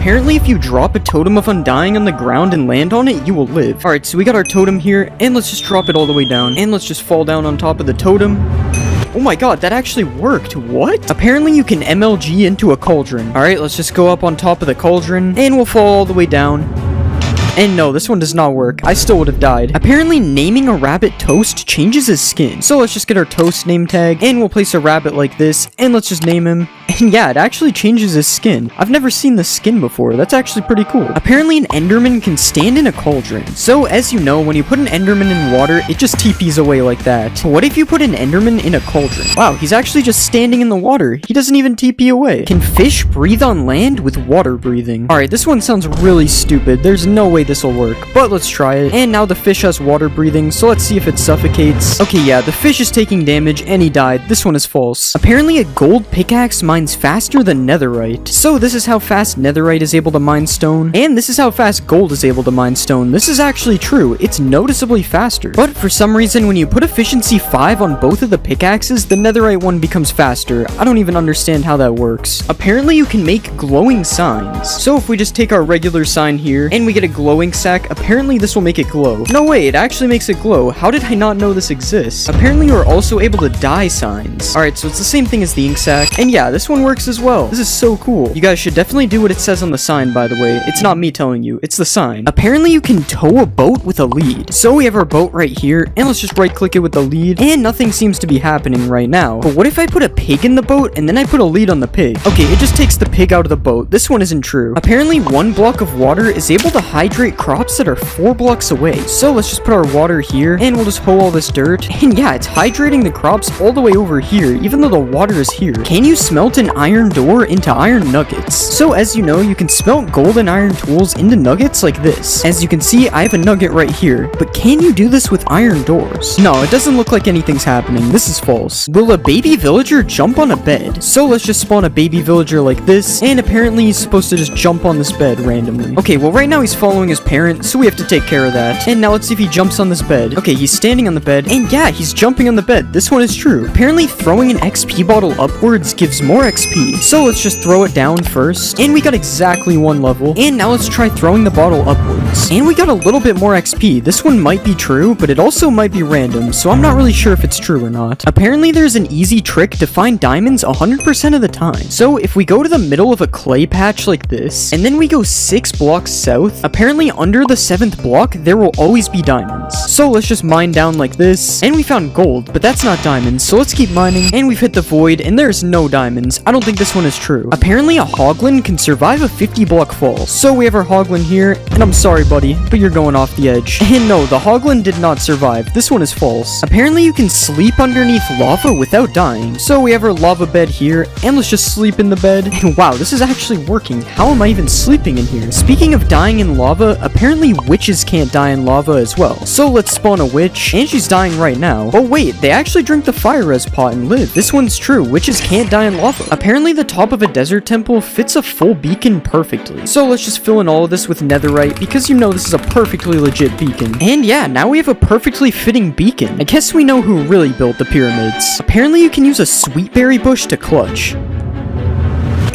apparently if you drop a totem of undying on the ground and land on it, you will live. Alright, so we got our totem here, and let's just drop it all the way down. And let's just fall down on top of the totem. Oh my god, that actually worked. What? Apparently you can MLG into a cauldron. Alright, let's just go up on top of the cauldron, and we'll fall all the way down. And no, this one does not work. I still would have died. Apparently, naming a rabbit Toast changes his skin. So let's just get our Toast name tag, and we'll place a rabbit like this, and let's just name him. And yeah, it actually changes his skin. I've never seen this skin before. That's actually pretty cool. Apparently, an Enderman can stand in a cauldron. So, as you know, when you put an Enderman in water, it just TPs away like that. But what if you put an Enderman in a cauldron? Wow, he's actually just standing in the water. He doesn't even TP away. Can fish breathe on land with water breathing? Alright, this one sounds really stupid. There's no way this will work, but let's try it. And now the fish has water breathing, so let's see if it suffocates. Okay, yeah, the fish is taking damage and he died. This one is false. Apparently a gold pickaxe mines faster than netherite. So this is how fast netherite is able to mine stone, and this is how fast gold is able to mine stone. This is actually true. It's noticeably faster. But for some reason, when you put efficiency 5 on both of the pickaxes, the netherite one becomes faster. I don't even understand how that works. Apparently you can make glowing signs. So if we just take our regular sign here and we get a glowing sack, apparently this will make it glow. No way, it actually makes it glow. How did I not know this exists? Apparently you're also able to dye signs. Alright, so it's the same thing as the ink sack. And yeah, this one works as well. This is so cool. You guys should definitely do what it says on the sign, by the way. It's not me telling you, it's the sign. Apparently you can tow a boat with a lead. So we have our boat right here, and let's just right click it with the lead, and nothing seems to be happening right now. But what if I put a pig in the boat, and then I put a lead on the pig? Okay, it just takes the pig out of the boat. This one isn't true. Apparently 1 block of water is able to hydrate crops that are 4 blocks away. So let's just put our water here, and we'll just hoe all this dirt. And yeah, it's hydrating the crops all the way over here, even though the water is here. Can you smelt an iron door into iron nuggets? So as you know, you can smelt gold and iron tools into nuggets like this. As you can see, I have a nugget right here, but can you do this with iron doors? No, it doesn't look like anything's happening. This is false. Will a baby villager jump on a bed? So let's just spawn a baby villager like this, and apparently he's supposed to just jump on this bed randomly. Okay, well right now he's following his parent, so we have to take care of that. And now let's see if he jumps on this bed. Okay, he's standing on the bed, and yeah, he's jumping on the bed. This one is true. Apparently throwing an XP bottle upwards gives more XP. So let's just throw it down first, and we got exactly 1 level. And now let's try throwing the bottle upwards, and we got a little bit more XP. This one might be true, but it also might be random, so I'm not really sure if it's true or not. Apparently there's an easy trick to find diamonds 100% of the time. So if we go to the middle of a clay patch like this, and then we go 6 blocks south, apparently under the 7th block there will always be diamonds. So let's just mine down like this, and we found gold, but that's not diamonds, so let's keep mining. And we've hit the void, and there's no diamonds. I don't think this one is true. Apparently a hoglin can survive a 50 block fall. So we have our hoglin here, and I'm sorry buddy, but you're going off the edge. And no, the hoglin did not survive. This one is false. Apparently you can sleep underneath lava without dying. So we have our lava bed here, and let's just sleep in the bed. And wow, this is actually working. How am I even sleeping in here? Speaking of dying in lava, apparently witches can't die in lava as well. So let's spawn a witch, and she's dying right now. Oh wait, they actually drink the fire res pot and live. This one's true. Witches can't die in lava. Apparently the top of a desert temple fits a full beacon perfectly. So let's just fill in all of this with netherite, because you know this is a perfectly legit beacon. And yeah, now we have a perfectly fitting beacon. I guess we know who really built the pyramids. Apparently you can use a sweetberry bush to clutch.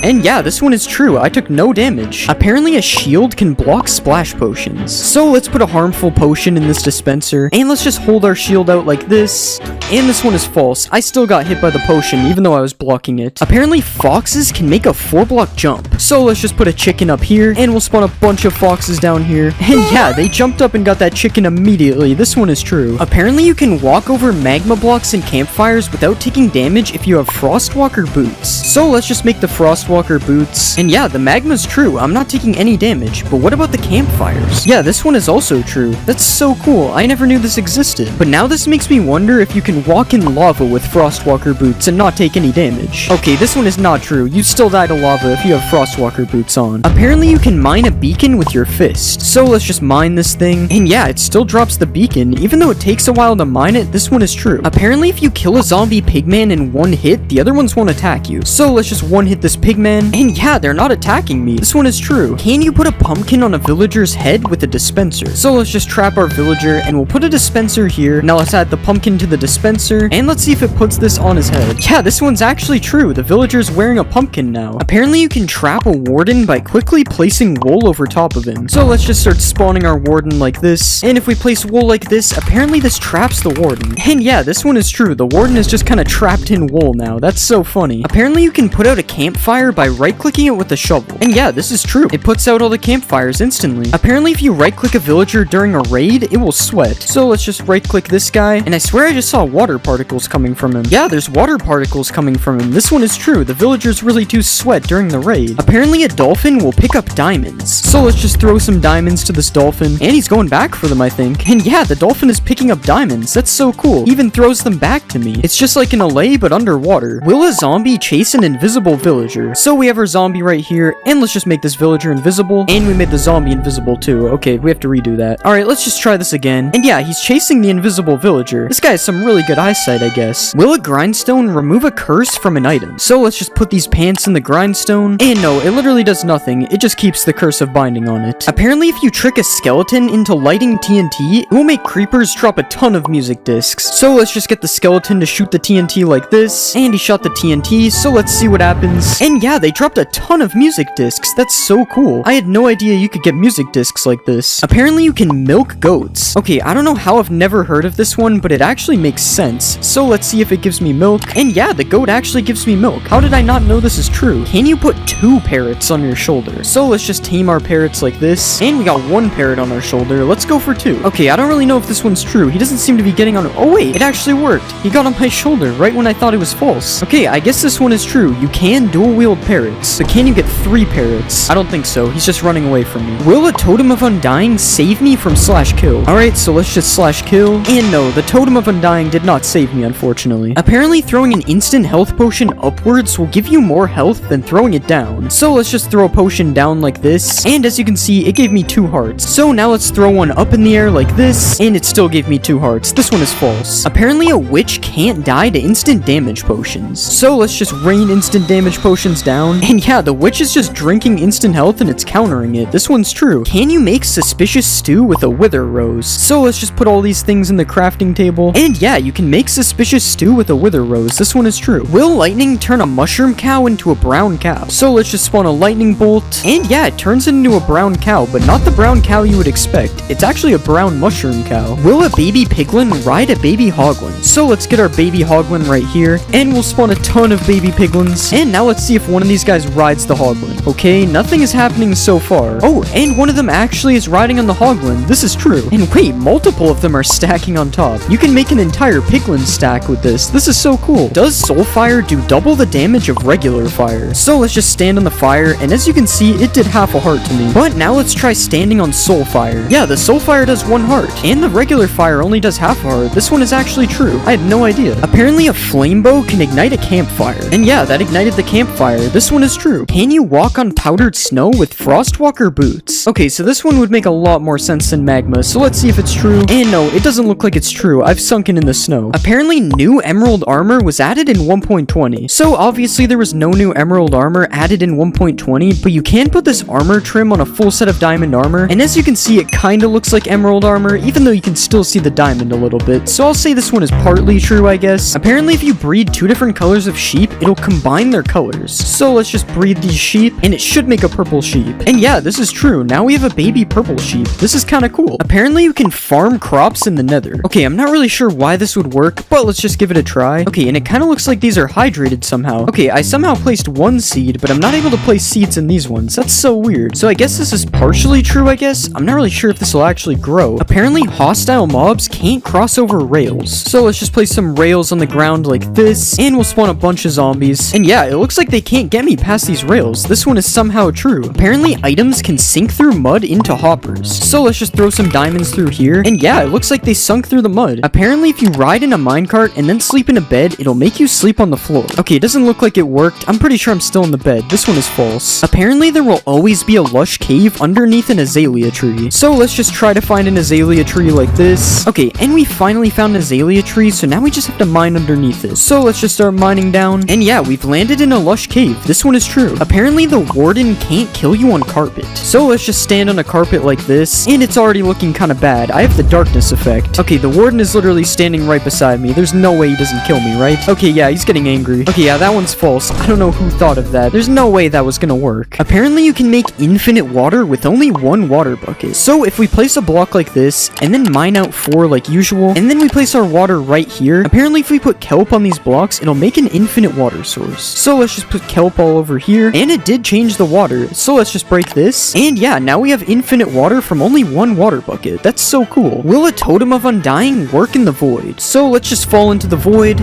And yeah, this one is true. I took no damage. Apparently a shield can block splash potions. So let's put a harmful potion in this dispenser, and let's just hold our shield out like this. And this one is false. I still got hit by the potion, even though I was blocking it. Apparently foxes can make a 4-block jump. So let's just put a chicken up here, and we'll spawn a bunch of foxes down here. And yeah, they jumped up and got that chicken immediately. This one is true. Apparently you can walk over magma blocks and campfires without taking damage if you have Frostwalker boots. So let's just make the Frostwalker boots. And yeah, the magma's true. I'm not taking any damage. But what about the campfires? Yeah, this one is also true. That's so cool. I never knew this existed. But now this makes me wonder if you can walk in lava with Frostwalker boots and not take any damage. Okay, this one is not true. You still die to lava if you have Frostwalker boots on. Apparently you can mine a beacon with your fist. So let's just mine this thing. And yeah, it still drops the beacon. Even though it takes a while to mine it, this one is true. Apparently if you kill a zombie pigman in 1 hit, the other ones won't attack you. So let's just 1 hit this pigman caveman. And yeah, they're not attacking me. This one is true. Can you put a pumpkin on a villager's head with a dispenser? So let's just trap our villager and we'll put a dispenser here. Now let's add the pumpkin to the dispenser and let's see if it puts this on his head. Yeah, this one's actually true. The villager's wearing a pumpkin now. Apparently you can trap a warden by quickly placing wool over top of him. So let's just start spawning our warden like this. And if we place wool like this, apparently this traps the warden. And yeah, this one is true. The warden is just kind of trapped in wool now. That's so funny. Apparently you can put out a campfire by right-clicking it with a shovel. And yeah, this is true. It puts out all the campfires instantly. Apparently if you right-click a villager during a raid, it will sweat. So let's just right-click this guy. And I swear I just saw water particles coming from him. Yeah, there's water particles coming from him. This one is true. The villagers really do sweat during the raid. Apparently a dolphin will pick up diamonds. So let's just throw some diamonds to this dolphin. And he's going back for them, I think. And yeah, the dolphin is picking up diamonds. That's so cool. He even throws them back to me. It's just like an allay, but underwater. Will a zombie chase an invisible villager? So we have our zombie right here. And let's just make this villager invisible. And we made the zombie invisible too. Okay, we have to redo that. Alright, let's just try this again. And yeah, he's chasing the invisible villager. This guy has some really good eyesight, I guess. Will a grindstone remove a curse from an item? So let's just put these pants in the grindstone. And no, it literally does nothing. It just keeps the curse of binding on it. Apparently, if you trick a skeleton into lighting TNT, it will make creepers drop a ton of music discs. So let's just get the skeleton to shoot the TNT like this. And he shot the TNT, so let's see what happens. And yeah, they dropped a ton of music discs. That's so cool. I had no idea you could get music discs like this. Apparently, you can milk goats. Okay, I don't know how I've never heard of this one, but it actually makes sense. So let's see if it gives me milk. And yeah, the goat actually gives me milk. How did I not know this is true? Can you put 2 parrots on your shoulder? So let's just tame our parrots like this. And we got 1 parrot on our shoulder. Let's go for 2. Okay, I don't really know if this one's true. He doesn't seem to be getting on. Oh wait, it actually worked. He got on my shoulder right when I thought it was false. Okay, I guess this one is true. You can dual wield parrots. But can you get 3 parrots? I don't think so. He's just running away from me. Will a totem of undying save me from /kill? Alright, so let's just /kill. And no, the totem of undying did not save me, unfortunately. Apparently throwing an instant health potion upwards will give you more health than throwing it down. So let's just throw a potion down like this. And as you can see, it gave me 2 hearts. So now let's throw one up in the air like this. And it still gave me 2 hearts. This one is false. Apparently a witch can't die to instant damage potions. So let's just rain instant damage potions down. And yeah, the witch is just drinking instant health and it's countering it. This one's true. Can you make suspicious stew with a wither rose? So let's just put all these things in the crafting table. And yeah, you can make suspicious stew with a wither rose. This one is true. Will lightning turn a mushroom cow into a brown cow? So let's just spawn a lightning bolt. And yeah, it turns it into a brown cow, but not the brown cow you would expect. It's actually a brown mushroom cow. Will a baby piglin ride a baby hoglin? So let's get our baby hoglin right here. And we'll spawn a ton of baby piglins. And now let's see if one of these guys rides the hoglin. Okay, nothing is happening so far. Oh, and one of them actually is riding on the hoglin. This is true. And wait, multiple of them are stacking on top. You can make an entire piglin stack with this. This is so cool. Does soul fire do double the damage of regular fire? So let's just stand on the fire, and as you can see, it did half a heart to me. But now let's try standing on soul fire. Yeah, the soul fire does 1 heart, and the regular fire only does half a heart. This one is actually true. I had no idea. Apparently a flame bow can ignite a campfire. And yeah, that ignited the campfire. This one is true. Can you walk on powdered snow with frostwalker boots? Okay, so this one would make a lot more sense than magma, so let's see if it's true. And no, it doesn't look like it's true. I've sunken in the snow. Apparently new emerald armor was added in 1.20. So obviously there was no new emerald armor added in 1.20, but you can put this armor trim on a full set of diamond armor. And as you can see, it kinda looks like emerald armor, even though you can still see the diamond a little bit. So I'll say this one is partly true, I guess. Apparently if you breed 2 different colors of sheep, it'll combine their colors. So let's just breed these sheep, and it should make a purple sheep. And yeah, this is true. Now we have a baby purple sheep. This is kinda cool. Apparently you can farm crops in the nether. Okay, I'm not really sure why this would work, but let's just give it a try. Okay, and it kinda looks like these are hydrated somehow. Okay, I somehow placed 1 seed, but I'm not able to place seeds in these ones. That's so weird. So I guess this is partially true, I guess. I'm not really sure if this will actually grow. Apparently hostile mobs can't cross over rails. So let's just place some rails on the ground like this, and we'll spawn a bunch of zombies. And yeah, it looks like they can't get me past these rails. This one is somehow true. Apparently items can sink through mud into hoppers. So let's just throw some diamonds through here. And yeah, it looks like they sunk through the mud. Apparently if you ride in a minecart and then sleep in a bed, it'll make you sleep on the floor. Okay, it doesn't look like it worked. I'm pretty sure I'm still in the bed. This one is false. Apparently there will always be a lush cave underneath an azalea tree. So let's just try to find an azalea tree like this. Okay, and we finally found an azalea tree, so now we just have to mine underneath it. So let's just start mining down. And yeah, we've landed in a lush cave. cave. This one is true. Apparently the warden can't kill you on carpet. So let's just stand on a carpet like this, and it's already looking kind of bad. I have the darkness effect. Okay, the warden is literally standing right beside me. There's no way he doesn't kill me, right? Okay, yeah, he's getting angry. Okay, yeah, that one's false. I don't know who thought of that. There's no way that was gonna work. Apparently you can make infinite water with only one water bucket. So if we place a block like this, and then mine out 4 like usual, and then we place our water right here, apparently if we put kelp on these blocks, it'll make an infinite water source. So let's just put kelp all over here, and it did change the water. So let's just break this, and yeah, now we have infinite water from only one water bucket. That's so cool. Will a Totem of Undying work in the void? So let's just fall into the void.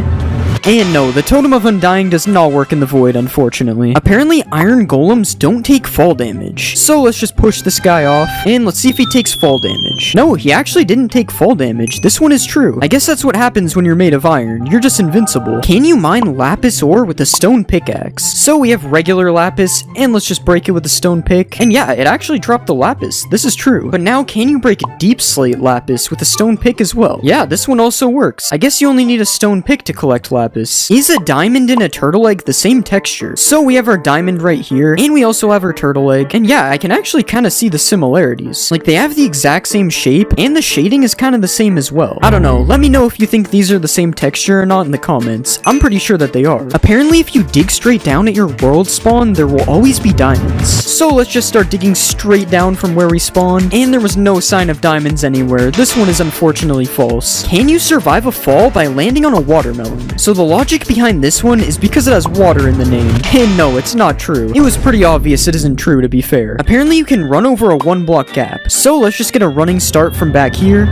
And no, the Totem of Undying does not work in the void, unfortunately. Apparently, iron golems don't take fall damage. So let's just push this guy off, and let's see if he takes fall damage. No, he actually didn't take fall damage. This one is true. I guess that's what happens when you're made of iron. You're just invincible. Can you mine lapis ore with a stone pickaxe? So we have regular lapis, and let's just break it with a stone pick. And yeah, it actually dropped the lapis. This is true. But now, can you break deep slate lapis with a stone pick as well? Yeah, this one also works. I guess you only need a stone pick to collect lapis. Is a diamond and a turtle egg the same texture? So we have our diamond right here, and we also have our turtle egg. And yeah, I can actually kind of see the similarities. Like, they have the exact same shape, and the shading is kind of the same as well. I don't know. Let me know if you think these are the same texture or not in the comments. I'm pretty sure that they are. Apparently, if you dig straight down at your world spawn, there will always be diamonds. So let's just start digging straight down from where we spawned, and there was no sign of diamonds anywhere. This one is unfortunately false. Can you survive a fall by landing on a watermelon? So the logic behind this one is because it has water in the name. And no, it's not true. It was pretty obvious it isn't true, to be fair. Apparently you can run over a 1-block gap. So let's just get a running start from back here.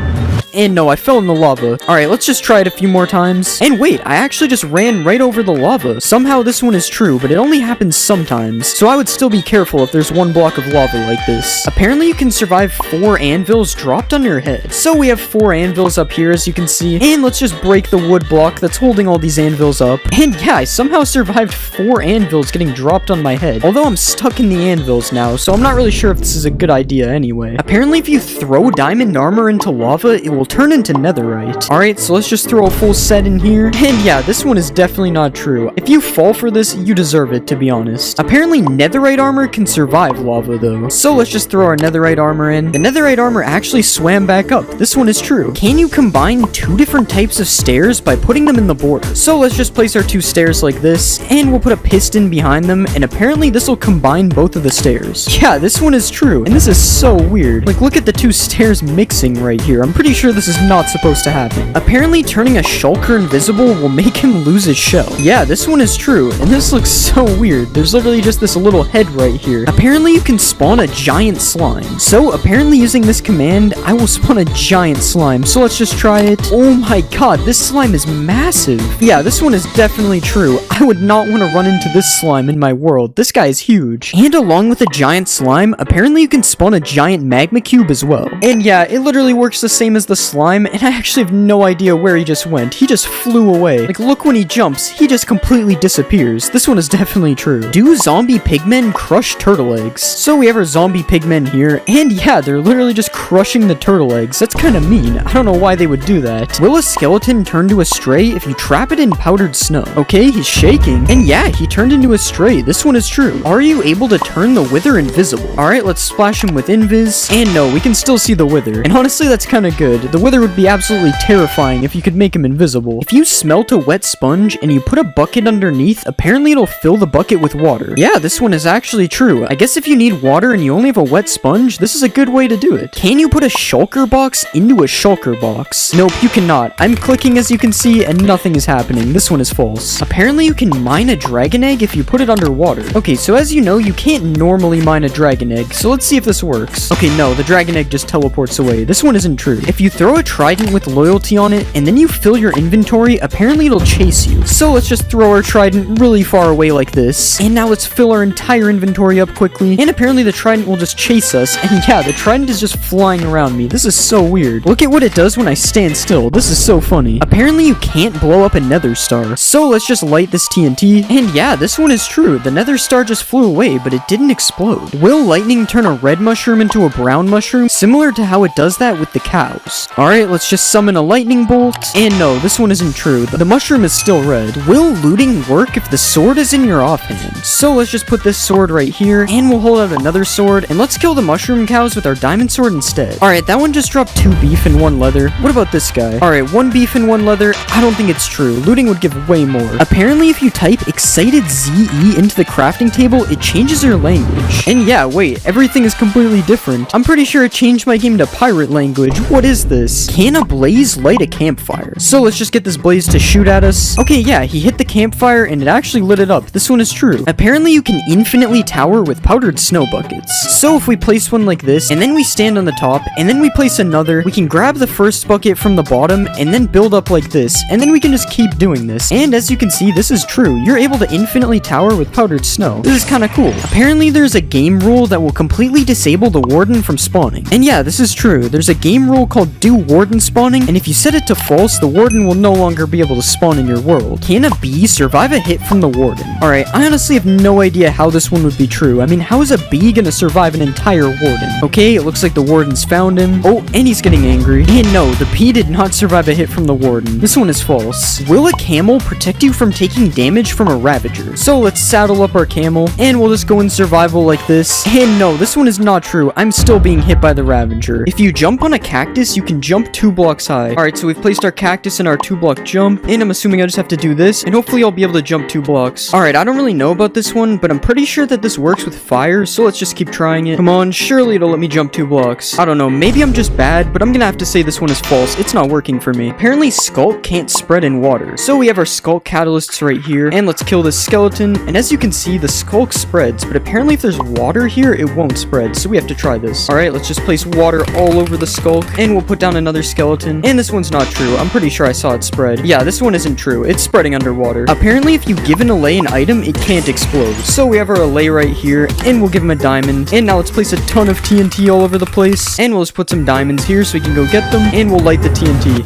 And no, I fell in the lava. Alright, let's just try it a few more times. And wait, I actually just ran right over the lava. Somehow this one is true, but it only happens sometimes. So I would still be careful if there's 1 block of lava like this. Apparently you can survive 4 anvils dropped on your head. So we have 4 anvils up here, as you can see. And let's just break the wood block that's holding all these anvils up. And yeah, I somehow survived 4 anvils getting dropped on my head. Although I'm stuck in the anvils now, so I'm not really sure if this is a good idea anyway. Apparently if you throw diamond armor into lava, it will turn into netherite. Alright, so let's just throw a full set in here. And yeah, this one is definitely not true. If you fall for this, you deserve it, to be honest. Apparently netherite armor can survive lava though. So let's just throw our netherite armor in. The netherite armor actually swam back up. This one is true. Can you combine 2 different types of stairs by putting them in the border? So let's just place our 2 stairs like this, and we'll put a piston behind them, and apparently this will combine both of the stairs. Yeah, this one is true, and this is so weird. Like, look at the 2 stairs mixing right here. I'm pretty sure this is not supposed to happen. Apparently turning a shulker invisible will make him lose his shell. Yeah, this one is true, and this looks so weird. There's literally just this little head right here. Apparently you can spawn a giant slime. So apparently using this command, I will spawn a giant slime. So let's just try it. Oh my god, this slime is massive. Yeah, this one is definitely true. I would not want to run into this slime in my world. This guy is huge. And along with a giant slime, apparently you can spawn a giant magma cube as well. And yeah, it literally works the same as the slime, and I actually have no idea where he just went. He just flew away. Like, look, when he jumps, he just completely disappears. This one is definitely true. Do zombie pigmen crush turtle eggs? So we have our zombie pigmen here, and yeah, they're literally just crushing the turtle eggs. That's kind of mean. I don't know why they would do that. Will a skeleton turn to a stray if you trap it in powdered snow? Okay, he's shaking. And yeah, he turned into a stray. This one is true. Are you able to turn the wither invisible? Alright, let's splash him with invis. And no, we can still see the wither. And honestly, that's kind of good. The wither would be absolutely terrifying if you could make him invisible. If you smelt a wet sponge and you put a bucket underneath, apparently it'll fill the bucket with water. Yeah, this one is actually true. I guess if you need water and you only have a wet sponge, this is a good way to do it. Can you put a shulker box into a shulker box? Nope, you cannot. I'm clicking, as you can see, and nothing is happening. This one is false. Apparently you can mine a dragon egg if you put it underwater. Okay, so as you know, you can't normally mine a dragon egg, so let's see if this works. Okay, no, the dragon egg just teleports away. This one isn't true. If you throw a trident with loyalty on it, and then you fill your inventory, apparently it'll chase you. So let's just throw our trident really far away like this, and now let's fill our entire inventory up quickly, and apparently the trident will just chase us, and yeah, the trident is just flying around me. This is so weird. Look at what it does when I stand still. This is so funny. Apparently you can't blow up a nether star, so let's just light this TNT, and yeah, this one is true. The nether star just flew away, but it didn't explode. Will lightning turn a red mushroom into a brown mushroom, similar to how it does that with the cows? items. Alright, let's just summon a lightning bolt. And no, this one isn't true. The mushroom is still red. Will looting work if the sword is in your offhand? So let's just put this sword right here, and we'll hold out another sword, and let's kill the mushroom cows with our diamond sword instead. Alright, that one just dropped 2 beef and 1 leather. What about this guy? Alright, 1 beef and 1 leather. I don't think it's true. Looting would give way more. Apparently, if you type excited ZE into the crafting table, it changes your language. And yeah, wait, everything is completely different. I'm pretty sure it changed my game to pirate language. What is this? Can a blaze light a campfire? So let's just get this blaze to shoot at us. Okay, yeah, he hit the campfire and it actually lit it up. This one is true. Apparently, you can infinitely tower with powdered snow buckets. So if we place one like this, and then we stand on the top, and then we place another, we can grab the first bucket from the bottom, and then build up like this, and then we can just keep doing this. And as you can see, this is true. You're able to infinitely tower with powdered snow. This is kind of cool. Apparently, there's a game rule that will completely disable the warden from spawning. And yeah, this is true. There's a game rule called do warden spawning, and if you set it to false, the warden will no longer be able to spawn in your world. Can a bee survive a hit from the warden? Alright, I honestly have no idea how this one would be true. I mean, how is a bee gonna survive an entire warden? Okay, it looks like the warden's found him. Oh, and he's getting angry. And no, the bee did not survive a hit from the warden. This one is false. Will a camel protect you from taking damage from a ravager? So let's saddle up our camel, and we'll just go in survival like this. And no, this one is not true. I'm still being hit by the ravager. If you jump on a cactus, you can jump 2 blocks high. Alright, so we've placed our cactus in our 2-block jump, and I'm assuming I just have to do this, and hopefully I'll be able to jump 2 blocks. Alright, I don't really know about this one, but I'm pretty sure that this works with fire, so let's just keep trying it. Come on, surely it'll let me jump 2 blocks. I don't know, maybe I'm just bad, but I'm gonna have to say this one is false. It's not working for me. Apparently, Skulk can't spread in water. So we have our Skulk catalysts right here, and let's kill this skeleton, and as you can see, the Skulk spreads, but apparently if there's water here, it won't spread, so we have to try this. Alright, let's just place water all over the Skulk, and we'll put down another skeleton, and this one's not true. I'm pretty sure I saw it spread. Yeah, this one isn't true. It's spreading underwater. Apparently, if you give an Allay an item, it can't explode. So we have our Allay right here, and we'll give him a diamond, and now let's place a ton of TNT all over the place, and we'll just put some diamonds here so we can go get them, and we'll light the TNT.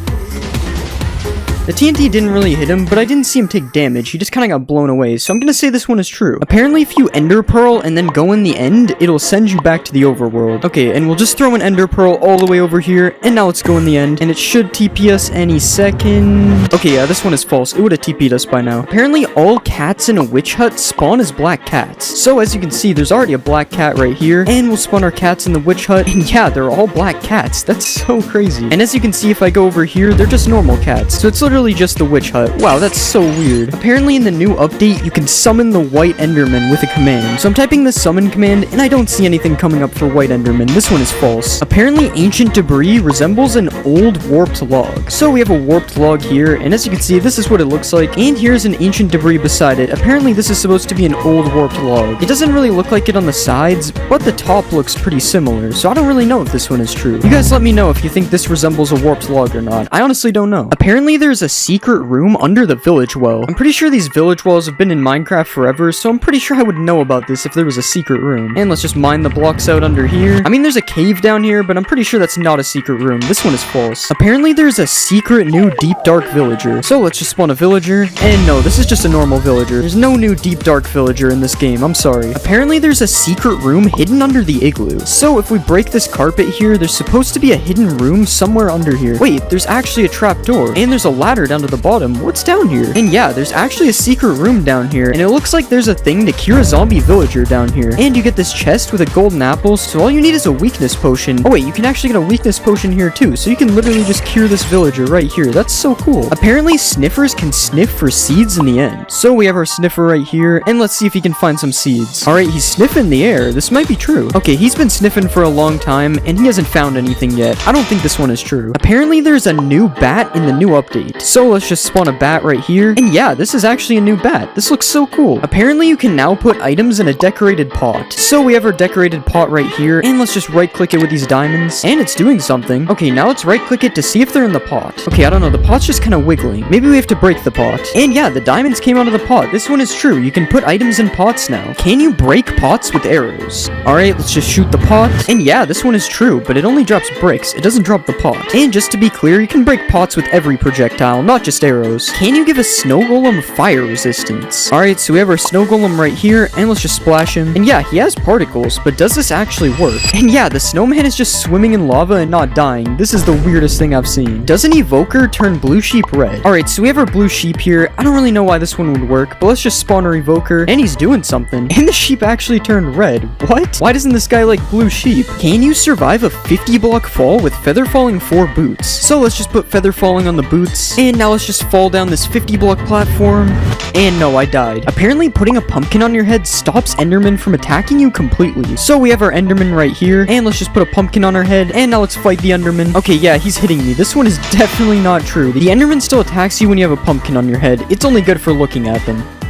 The TNT didn't really hit him, but I didn't see him take damage. He just kind of got blown away, so I'm gonna say this one is true. Apparently, if you Ender Pearl and then go in the end, it'll send you back to the overworld. Okay, and we'll just throw an Ender Pearl all the way over here, and now let's go in the end, and it should TP us any second. Okay, yeah, this one is false. It would have TP'd us by now. Apparently, all cats in a witch hut spawn as black cats. So as you can see, there's already a black cat right here, and we'll spawn our cats in the witch hut, and yeah, they're all black cats. That's so crazy. And as you can see, if I go over here, they're just normal cats. So it's literally just the witch hut. Wow, that's so weird. Apparently in the new update, you can summon the white enderman with a command. So I'm typing the summon command, and I don't see anything coming up for white enderman. This one is false. Apparently ancient debris resembles an old warped log. So we have a warped log here, and as you can see, this is what it looks like, and here's an ancient debris beside it. Apparently this is supposed to be an old warped log. It doesn't really look like it on the sides, but the top looks pretty similar, so I don't really know if this one is true. You guys let me know if you think this resembles a warped log or not. I honestly don't know. Apparently there's a secret room under the village well. I'm pretty sure these village wells have been in Minecraft forever, so I'm pretty sure I would know about this if there was a secret room. And let's just mine the blocks out under here. I mean, there's a cave down here, but I'm pretty sure that's not a secret room. This one is false. Apparently, there's a secret new deep dark villager. So let's just spawn a villager. And no, this is just a normal villager. There's no new deep dark villager in this game. I'm sorry. Apparently, there's a secret room hidden under the igloo. So if we break this carpet here, there's supposed to be a hidden room somewhere under here. Wait, there's actually a trap door. And there's a ladder down to the bottom. What's down here? And yeah, there's actually a secret room down here, and it looks like there's a thing to cure a zombie villager down here. And you get this chest with a golden apple, so all you need is a weakness potion. Oh wait, you can actually get a weakness potion here too, so you can literally just cure this villager right here. That's so cool. Apparently sniffers can sniff for seeds in the end. So we have our sniffer right here, and let's see if he can find some seeds. Alright, he's sniffing the air. This might be true. Okay, he's been sniffing for a long time, and he hasn't found anything yet. I don't think this one is true. Apparently there's a new bat in the new update. So let's just spawn a bat right here. And yeah, this is actually a new bat. This looks so cool. Apparently you can now put items in a decorated pot. So we have our decorated pot right here, and let's just right click it with these diamonds, and it's doing something. Okay, now let's right click it to see if they're in the pot. Okay, I don't know, the pot's just kind of wiggling. Maybe we have to break the pot. And yeah, the diamonds came out of the pot. This one is true. You can put items in pots now. Can you break pots with arrows? Alright, let's just shoot the pot. And yeah, this one is true, but it only drops bricks. It doesn't drop the pot. And just to be clear, you can break pots with every projectile. projectile, not just arrows. Can you give a snow golem fire resistance? Alright, so we have our snow golem right here, and let's just splash him. And yeah, he has particles, but does this actually work? And yeah, the snowman is just swimming in lava and not dying. This is the weirdest thing I've seen. Does an evoker turn blue sheep red? Alright, so we have our blue sheep here. I don't really know why this one would work, but let's just spawn our evoker, and he's doing something. And the sheep actually turned red. What? Why doesn't this guy like blue sheep? Can you survive a 50 block fall with feather falling 4 boots? So let's just put feather falling on the boots, and now let's just fall down this 50 block platform, and no, I died. Apparently putting a pumpkin on your head stops endermen from attacking you completely. So we have our enderman right here, and let's just put a pumpkin on our head, and now let's fight the enderman. Okay, yeah, he's hitting me. This one is definitely not true. The enderman still attacks you when you have a pumpkin on your head. It's only good for looking at them.